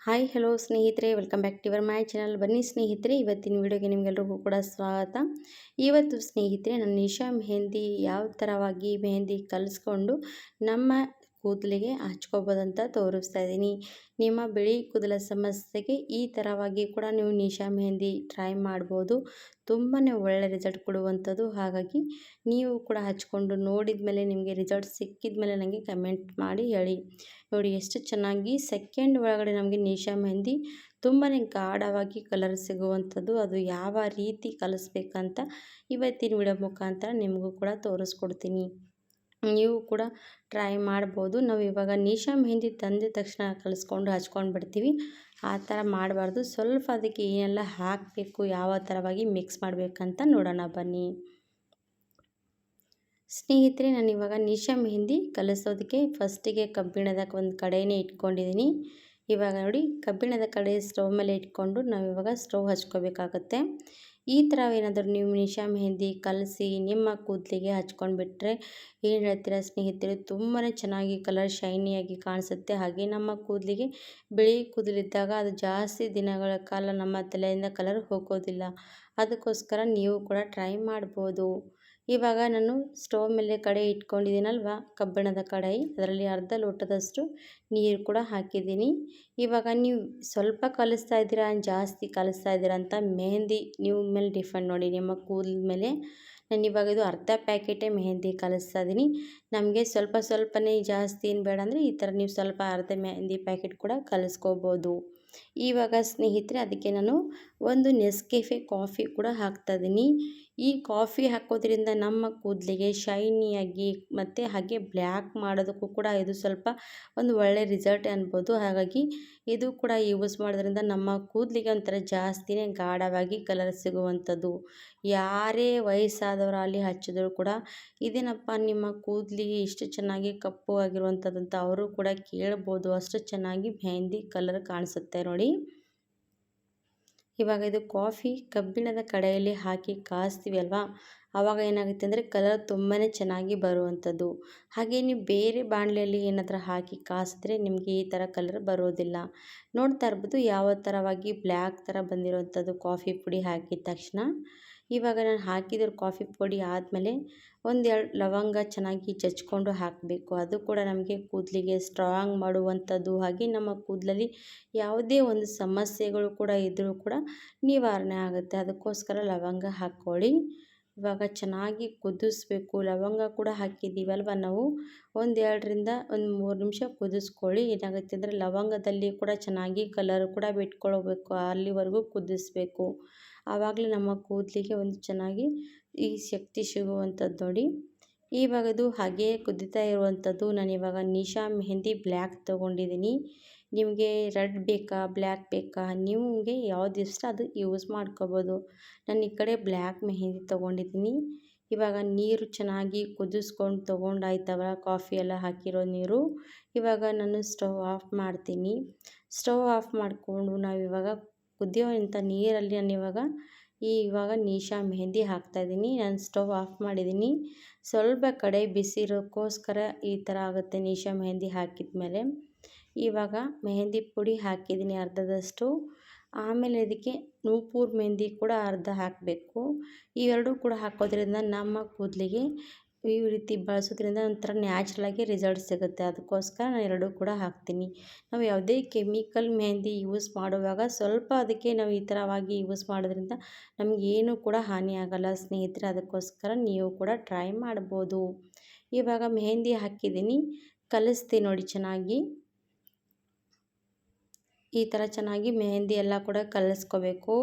Hi hello ಸ್ನೇಹಿತರೆ, welcome back to your my channel. ಬನ್ನಿ ಸ್ನೇಹಿತರೆ, ಇವತ್ತಿನ ವಿಡಿಯೋಗೆ ನಿಮಗೆಲ್ಲರಿಗೂ ಕೂಡ ಸ್ವಾಗತ. ಇವತ್ತು ಸ್ನೇಹಿತರೆ, ನಾನು ನಿಶಾ ಮೆಹಂದಿ ಯಾವ ಥರವಾಗಿ ಮೆಹಂದಿ ಕಲಿಸ್ಕೊಂಡು ನಮ್ಮ ಕೂದಲಿಗೆ ಹಚ್ಕೋಬೋದಂತ ತೋರಿಸ್ತಾ ಇದ್ದೀನಿ. ನಿಮ್ಮ ಬಿಳಿ ಕೂದಲ ಸಮಸ್ಯೆಗೆ ಈ ಥರವಾಗಿ ಕೂಡ ನೀವು ನಿಶಾ ಮೆಹಂದಿ ಟ್ರೈ ಮಾಡ್ಬೋದು. ತುಂಬಾ ಒಳ್ಳೆ ರಿಸಲ್ಟ್ ಕೊಡುವಂಥದ್ದು. ಹಾಗಾಗಿ ನೀವು ಕೂಡ ಹಚ್ಕೊಂಡು ನೋಡಿದ ಮೇಲೆ ನಿಮಗೆ ರಿಸಲ್ಟ್ ಸಿಕ್ಕಿದ ಮೇಲೆ ನನಗೆ ಕಮೆಂಟ್ ಮಾಡಿ ಹೇಳಿ. ನೋಡಿ ಎಷ್ಟು ಚೆನ್ನಾಗಿ ಸೆಕೆಂಡ್ ಒಳಗಡೆ ನಮಗೆ ನಿಶಾ ಮೆಹಂದಿ ತುಂಬಾ ಗಾಢವಾಗಿ ಕಲರ್ ಸಿಗುವಂಥದ್ದು. ಅದು ಯಾವ ರೀತಿ ಕಲಿಸ್ಬೇಕಂತ ಇವತ್ತಿನ ವಿಡಿಯೋ ಮುಖಾಂತರ ನಿಮಗೂ ಕೂಡ ತೋರಿಸ್ಕೊಡ್ತೀನಿ. ನೀವು ಕೂಡ ಟ್ರೈ ಮಾಡ್ಬೋದು. ನಾವು ಇವಾಗ ನಿಶಾ ಮೆಹಂದಿ ತಂದ ತಕ್ಷಣ ಕಲಿಸ್ಕೊಂಡು ಹಚ್ಕೊಂಡು ಬಿಡ್ತೀವಿ. ಆ ಥರ ಮಾಡಬಾರ್ದು. ಸ್ವಲ್ಪ ಅದಕ್ಕೆ ಏನೆಲ್ಲ ಹಾಕಬೇಕು, ಯಾವ ಥರವಾಗಿ ಮಿಕ್ಸ್ ಮಾಡಬೇಕಂತ ನೋಡೋಣ ಬನ್ನಿ ಸ್ನೇಹಿತರೆ. ನಾನು ಇವಾಗ ನಿಶಾ ಮೆಹಂದಿ ಕಲಿಸೋದಕ್ಕೆ ಫಸ್ಟಿಗೆ ಕಬ್ಬಿಣದ ಒಂದು ಕಡೆಯೇ ಇಟ್ಕೊಂಡಿದ್ದೀನಿ. ಇವಾಗ ನೋಡಿ, ಕಬ್ಬಿಣದ ಕಡೆ ಸ್ಟವ್ ಮೇಲೆ ಇಟ್ಕೊಂಡು ನಾವು ಇವಾಗ ಸ್ಟವ್ ಹಚ್ಕೋಬೇಕಾಗತ್ತೆ. ಈ ಥರ ಏನಾದರೂ ನೀವು ನಿಶಾ ಮೆಹಂದಿ ಕಲಸಿ ನಿಮ್ಮ ಕೂದಲಿಗೆ ಹಚ್ಕೊಂಡು ಬಿಟ್ಟರೆ ಏನು ಹೇಳ್ತೀರಾ ಸ್ನೇಹಿತರೆ, ತುಂಬಾ ಚೆನ್ನಾಗಿ ಕಲರ್ ಶೈನಿಯಾಗಿ ಕಾಣಿಸುತ್ತೆ. ಹಾಗೆ ನಮ್ಮ ಕೂದಲಿಗೆ ಬಿಳಿ ಕೂದಲಿದ್ದಾಗ ಅದು ಜಾಸ್ತಿ ದಿನಗಳ ಕಾಲ ನಮ್ಮ ತಲೆಯಿಂದ ಕಲರ್ ಹೋಗೋದಿಲ್ಲ. ಅದಕ್ಕೋಸ್ಕರ ನೀವು ಕೂಡ ಟ್ರೈ ಮಾಡ್ಬೋದು. ಇವಾಗ ನಾನು ಸ್ಟವ್ ಮೇಲೆ ಕಡಾಯಿ ಇಟ್ಕೊಂಡಿದ್ದೀನಲ್ವ, ಕಬ್ಬಿಣದ ಕಡಾಯಿ, ಅದರಲ್ಲಿ ಅರ್ಧ ಲೋಟದಷ್ಟು ನೀರು ಕೂಡ ಹಾಕಿದ್ದೀನಿ. ಇವಾಗ ನೀವು ಸ್ವಲ್ಪ ಕಲಿಸ್ತಾ ಇದ್ದೀರಾ, ಜಾಸ್ತಿ ಕಲಿಸ್ತಾ ಇದ್ದೀರಾ ಅಂತ ಮೆಹಂದಿ ನೀವು ಮೇಲೆ ಡಿಪೆಂಡ್ ನೋಡಿ, ನಿಮ್ಮ ಕೂದಲ ಮೇಲೆ. ನಾನು ಇವಾಗ ಇದು ಅರ್ಧ ಪ್ಯಾಕೆಟೇ ಮೆಹಂದಿ ಕಲಿಸ್ತಾ ಇದ್ದೀನಿ. ನಮಗೆ ಸ್ವಲ್ಪ ಸ್ವಲ್ಪನೇ, ಜಾಸ್ತಿ ಏನು ಬೇಡ ಅಂದರೆ ಈ ಥರ ನೀವು ಸ್ವಲ್ಪ ಅರ್ಧ ಮೆಹಂದಿ ಪ್ಯಾಕೆಟ್ ಕೂಡ ಕಲಿಸ್ಕೋಬೋದು. ಇವಾಗ ಸ್ನೇಹಿತರೆ, ಅದಕ್ಕೆ ನಾನು ಒಂದು ನೆಸ್ಕೆಫೆ ಕಾಫಿ ಕೂಡ ಹಾಕ್ತಾಯಿದ್ದೀನಿ. ಈ ಕಾಫಿ ಹಾಕೋದ್ರಿಂದ ನಮ್ಮ ಕೂದಲಿಗೆ ಶೈನಿಯಾಗಿ ಮತ್ತು ಹಾಗೆ ಬ್ಲ್ಯಾಕ್ ಮಾಡೋದಕ್ಕೂ ಕೂಡ ಇದು ಸ್ವಲ್ಪ ಒಂದು ಒಳ್ಳೆ ರಿಸಲ್ಟ್ ಅನ್ಬೋದು. ಹಾಗಾಗಿ ಇದು ಕೂಡ ಯೂಸ್ ಮಾಡೋದ್ರಿಂದ ನಮ್ಮ ಕೂದಲಿಗೆ ಒಂಥರ ಜಾಸ್ತಿನೇ ಗಾಢವಾಗಿ ಕಲರ್ ಸಿಗುವಂಥದ್ದು. ಯಾರೇ ವಯಸ್ಸಾದವರಲ್ಲಿ ಹಚ್ಚಿದ್ರು ಕೂಡ ಇದೇನಪ್ಪ ನಿಮ್ಮ ಕೂದಲಿಗೆ ಇಷ್ಟು ಚೆನ್ನಾಗಿ ಕಪ್ಪು ಆಗಿರುವಂಥದ್ದು ಅಂತ ಅವರು ಕೂಡ ಕೇಳ್ಬೋದು. ಅಷ್ಟು ಚೆನ್ನಾಗಿ ಮೆಹಂದಿ ಕಲರ್ ಕಾಣಿಸುತ್ತೆ ನೋಡಿ. ಇವಾಗ ಇದು ಕಾಫಿ ಕಬ್ಬಿಣದ ಕಡಾಯಲ್ಲಿ ಹಾಕಿ ಕಾಯಿಸ್ತೀವಿ ಅಲ್ವಾ, ಆವಾಗ ಏನಾಗುತ್ತೆ ಅಂದರೆ ಕಲರ್ ತುಂಬಾ ಚೆನ್ನಾಗಿ ಬರುವಂಥದ್ದು. ಹಾಗೆ ನೀವು ಬೇರೆ ಬಾಣಲೆಯಲ್ಲಿ ಏನಾದರೂ ಹಾಕಿ ಕಾಯಿಸಿದ್ರೆ ನಿಮಗೆ ಈ ಥರ ಕಲರ್ ಬರೋದಿಲ್ಲ. ನೋಡ್ತಾ ಇರ್ಬೋದು ಯಾವ ಥರವಾಗಿ ಬ್ಲ್ಯಾಕ್ ಥರ ಬಂದಿರುವಂಥದ್ದು ಕಾಫಿ ಪುಡಿ ಹಾಕಿದ ತಕ್ಷಣ. ಇವಾಗ ನಾನು ಹಾಕಿದ್ರು ಕಾಫಿ ಪುಡಿ ಆದಮೇಲೆ ಒಂದೆರಡು ಲವಂಗ ಚೆನ್ನಾಗಿ ಜಜ್ಕೊಂಡು ಹಾಕಬೇಕು. ಅದು ಕೂಡ ನಮಗೆ ಕೂದಲಿಗೆ ಸ್ಟ್ರಾಂಗ್ ಮಾಡುವಂಥದ್ದು. ಹಾಗೆ ನಮ್ಮ ಕೂದಲಲ್ಲಿ ಯಾವುದೇ ಒಂದು ಸಮಸ್ಯೆಗಳು ಕೂಡ ಇದ್ದರೂ ಕೂಡ ನಿವಾರಣೆ ಆಗುತ್ತೆ. ಅದಕ್ಕೋಸ್ಕರ ಲವಂಗ ಹಾಕ್ಕೊಳ್ಳಿ. ಇವಾಗ ಚೆನ್ನಾಗಿ ಕುದಿಸ್ಬೇಕು. ಲವಂಗ ಕೂಡ ಹಾಕಿದ್ದೀವಲ್ವ ನಾವು, ಒಂದು 2ರಿಂದ 3 ನಿಮಿಷ ಕುದಿಸ್ಕೊಳ್ಳಿ. ಏನಾಗುತ್ತೆ ಅಂದರೆ ಲವಂಗದಲ್ಲಿ ಕೂಡ ಚೆನ್ನಾಗಿ ಕಲರ್ ಕೂಡ ಬಿಟ್ಕೊಳ್ಬೇಕು. ಅಲ್ಲಿವರೆಗೂ ಕುದಿಸ್ಬೇಕು. ಆವಾಗಲೇ ನಮ್ಮ ಕೂದಲಿಗೆ ಒಂದು ಚೆನ್ನಾಗಿ ಈ ಶಕ್ತಿ ಸಿಗುವಂಥದ್ದು ನೋಡಿ. ಇವಾಗ ಇದು ಹಾಗೆ ಕುದೀತಾ ಇರುವಂಥದ್ದು. ನಾನಿವಾಗ ನಿಶಾ ಮೆಹಂದಿ ಬ್ಲ್ಯಾಕ್ ತೊಗೊಂಡಿದ್ದೀನಿ. ನಿಮಗೆ ರೆಡ್ ಬೇಕಾ ಬ್ಲ್ಯಾಕ್ ಬೇಕಾ, ನಿಮಗೆ ಯಾವ್ದು ಇಷ್ಟ ಅದು ಯೂಸ್ ಮಾಡ್ಕೋಬೋದು. ನಾನು ಈ ಕಡೆ ಬ್ಲ್ಯಾಕ್ ಮೆಹಂದಿ ತೊಗೊಂಡಿದ್ದೀನಿ. ಇವಾಗ ನೀರು ಚೆನ್ನಾಗಿ ಕುದಿಸ್ಕೊಂಡು ತೊಗೊಂಡಾಯ್ತವ, ಕಾಫಿ ಎಲ್ಲ ಹಾಕಿರೋ ನೀರು. ಇವಾಗ ನಾನು ಸ್ಟವ್ ಆಫ್ ಮಾಡ್ತೀನಿ. ಸ್ಟವ್ ಆಫ್ ಮಾಡಿಕೊಂಡು ನಾವಿವಾಗ ಕುದಿಯೋವಂಥ ನೀರಲ್ಲಿ ನಾನಿವಾಗ ಇವಾಗ ನಿಶಾ ಮೆಹಂದಿ ಹಾಕ್ತಾಯಿದ್ದೀನಿ. ನಾನು ಸ್ಟವ್ ಆಫ್ ಮಾಡಿದ್ದೀನಿ. ಸ್ವಲ್ಪ ಕಡೆ ಬಿಸಿ ಇರೋಕ್ಕೋಸ್ಕರ ಈ ಥರ ಆಗುತ್ತೆ ನಿಶಾ ಮೆಹಂದಿ ಹಾಕಿದ ಮೇಲೆ. ಇವಾಗ ಮೆಹಂದಿ ಪುಡಿ ಹಾಕಿದ್ದೀನಿ ಅರ್ಧದಷ್ಟು. ಆಮೇಲೆ ಇದಕ್ಕೆ ನೂಪುರ್ ಮೆಹಂದಿ ಕೂಡ ಅರ್ಧ ಹಾಕಬೇಕು. ಇವೆರಡೂ ಕೂಡ ಹಾಕೋದ್ರಿಂದ ನಮ್ಮ ಕೂದಲಿಗೆ ಈ ರೀತಿ ಬಳಸೋದ್ರಿಂದ ಒಂಥರ ನ್ಯಾಚುರಲಾಗಿ ರಿಸಲ್ಟ್ ಸಿಗುತ್ತೆ. ಅದಕ್ಕೋಸ್ಕರ ನಾನು ಎರಡೂ ಕೂಡ ಹಾಕ್ತೀನಿ. ನಾವು ಯಾವುದೇ ಕೆಮಿಕಲ್ ಮೆಹಂದಿ ಯೂಸ್ ಮಾಡುವಾಗ ಸ್ವಲ್ಪ ಅದಕ್ಕೆ ನಾವು ಈ ಥರವಾಗಿ ಯೂಸ್ ಮಾಡೋದ್ರಿಂದ ನಮಗೇನು ಕೂಡ ಹಾನಿ ಆಗೋಲ್ಲ ಸ್ನೇಹಿತರೆ. ಅದಕ್ಕೋಸ್ಕರ ನೀವು ಕೂಡ ಟ್ರೈ ಮಾಡ್ಬೋದು. ಇವಾಗ ಮೆಹಂದಿ ಹಾಕಿದ್ದೀನಿ, ಕಲಿಸ್ತೀನಿ ನೋಡಿ ಚೆನ್ನಾಗಿ. ಈ ಥರ ಚೆನ್ನಾಗಿ ಮೆಹಂದಿ ಎಲ್ಲ ಕೂಡ ಕಲಿಸ್ಕೋಬೇಕು.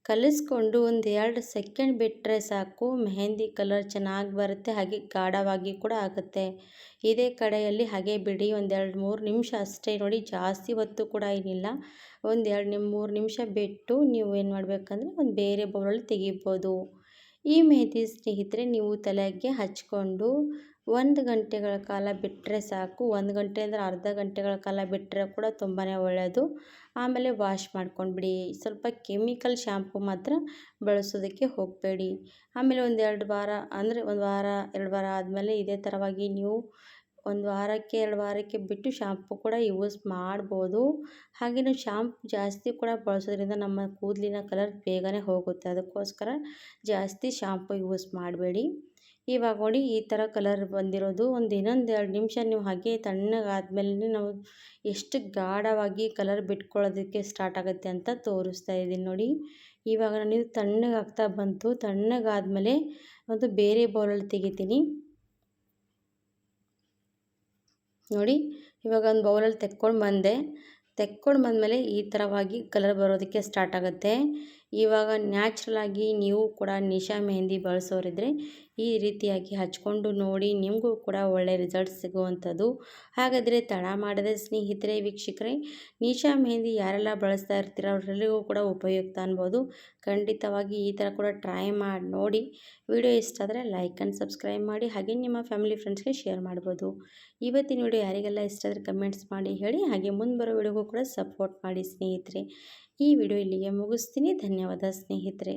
ಕಲಿಸ್ಕೊಂಡು ಒಂದು 2 ಸೆಕೆಂಡ್ ಬಿಟ್ಟರೆ ಸಾಕು, ಮೆಹಂದಿ ಕಲರ್ ಚೆನ್ನಾಗಿ ಬರುತ್ತೆ. ಹಾಗೆ ಗಾಢವಾಗಿ ಕೂಡ ಆಗುತ್ತೆ. ಇದೇ ಕಡೆಯಲ್ಲಿ ಹಾಗೆ ಬಿಡಿ, ಒಂದು 2-3 ನಿಮಿಷ ಅಷ್ಟೇ ನೋಡಿ, ಜಾಸ್ತಿ ಹೊತ್ತು ಕೂಡ ಏನಿಲ್ಲ. ಒಂದು 2-3 ನಿಮಿಷ ಬಿಟ್ಟು ನೀವು ಏನು ಮಾಡಬೇಕಂದ್ರೆ ಒಂದು ಬೇರೆ ಬೌಲಲ್ಲಿ ತೆಗಿಬೋದು. ಈ ಮೆಹಂದಿ ಸ್ನೇಹಿತರೆ ನೀವು ತಲೆಗೆ ಹಚ್ಕೊಂಡು 1 ಗಂಟೆಗಳ ಕಾಲ ಬಿಟ್ಟರೆ ಸಾಕು. 1 ಗಂಟೆ ಅಂದರೆ ಅರ್ಧ ಗಂಟೆಗಳ ಕಾಲ ಬಿಟ್ಟರೆ ಕೂಡ ತುಂಬಾ ಒಳ್ಳೆಯದು. ಆಮೇಲೆ ವಾಶ್ ಮಾಡ್ಕೊಂಡ್ಬಿಡಿ. ಸ್ವಲ್ಪ ಕೆಮಿಕಲ್ ಶ್ಯಾಂಪು ಮಾತ್ರ ಬಳಸೋದಕ್ಕೆ ಹೋಗಬೇಡಿ. ಆಮೇಲೆ ಒಂದು 2 ವಾರ ಅಂದರೆ 1 ವಾರ 2 ವಾರ ಆದಮೇಲೆ ಇದೇ ಥರವಾಗಿ ನೀವು ಒಂದು ವಾರಕ್ಕೆ 2 ವಾರಕ್ಕೆ ಬಿಟ್ಟು ಶಾಂಪು ಕೂಡ ಯೂಸ್ ಮಾಡ್ಬೋದು. ಹಾಗೆ ನಾವು ಶಾಂಪು ಜಾಸ್ತಿ ಕೂಡ ಬಳಸೋದ್ರಿಂದ ನಮ್ಮ ಕೂದಲಿನ ಕಲರ್ ಬೇಗನೆ ಹೋಗುತ್ತೆ. ಅದಕ್ಕೋಸ್ಕರ ಜಾಸ್ತಿ ಶಾಂಪು ಯೂಸ್ ಮಾಡಬೇಡಿ. ಇವಾಗ ನೋಡಿ ಈ ಥರ ಕಲರ್ ಬಂದಿರೋದು. ಇನ್ನೊಂದು 2 ನಿಮಿಷ ನೀವು ಹಾಗೆ ತಣ್ಣಗಾದ್ಮೇಲೆ ನಾವು ಎಷ್ಟು ಗಾಢವಾಗಿ ಕಲರ್ ಬಿಟ್ಕೊಳ್ಳೋದಕ್ಕೆ ಸ್ಟಾರ್ಟ್ ಆಗುತ್ತೆ ಅಂತ ತೋರಿಸ್ತಾ ಇದ್ದೀನಿ ನೋಡಿ. ಇವಾಗ ನೀವು ತಣ್ಣಗಾಗ್ತಾ ಬಂತು. ತಣ್ಣಗಾದ್ಮೇಲೆ ಒಂದು ಬೇರೆ ಬೌಲಲ್ಲಿ ತೆಗಿತೀನಿ ನೋಡಿ. ಇವಾಗ ಒಂದು ಬೌಲಲ್ಲಿ ತೆಕ್ಕೊಂಡು ಬಂದಮೇಲೆ ಈ ಥರವಾಗಿ ಕಲರ್ ಬರೋದಕ್ಕೆ ಸ್ಟಾರ್ಟ್ ಆಗುತ್ತೆ. ಇವಾಗ ನ್ಯಾಚುರಲಾಗಿ ನೀವು ಕೂಡ ನಿಶಾ ಮೆಹಂದಿ ಬಳಸೋರಿದ್ರೆ ಈ ರೀತಿಯಾಗಿ ಹಚ್ಕೊಂಡು ನೋಡಿ, ನಿಮಗೂ ಕೂಡ ಒಳ್ಳೆಯ ರಿಸಲ್ಟ್ ಸಿಗುವಂಥದ್ದು. ಹಾಗಾದರೆ ತಡ ಮಾಡದೆ ಸ್ನೇಹಿತರೆ, ವೀಕ್ಷಕರೇ, ನಿಶಾ ಮೆಹಂದಿ ಯಾರೆಲ್ಲ ಬಳಸ್ತಾ ಇರ್ತೀರ ಅವರೆಲ್ಲರಿಗೂ ಕೂಡ ಉಪಯುಕ್ತ ಅನ್ಬೋದು. ಖಂಡಿತವಾಗಿ ಈ ಥರ ಕೂಡ ಟ್ರೈ ಮಾಡಿ ನೋಡಿ. ವಿಡಿಯೋ ಇಷ್ಟ ಆದರೆ ಲೈಕ್ ಆ್ಯಂಡ್ ಸಬ್ಸ್ಕ್ರೈಬ್ ಮಾಡಿ. ಹಾಗೆ ನಿಮ್ಮ ಫ್ಯಾಮಿಲಿ ಫ್ರೆಂಡ್ಸ್ಗೆ ಶೇರ್ ಮಾಡ್ಬೋದು. ಇವತ್ತಿನ ವಿಡಿಯೋ ಯಾರಿಗೆಲ್ಲ ಇಷ್ಟ ಆದರೆ ಕಮೆಂಟ್ಸ್ ಮಾಡಿ ಹೇಳಿ. ಹಾಗೆ ಮುಂದೆ ಬರೋ ವಿಡಿಯೋಗೂ ಕೂಡ ಸಪೋರ್ಟ್ ಮಾಡಿ ಸ್ನೇಹಿತರೆ. ಈ ವಿಡಿಯೋ ಇಲ್ಲಿಗೆ ಮುಗಿಸ್ತೀನಿ. ಧನ್ಯವಾದ ಸ್ನೇಹಿತರೆ.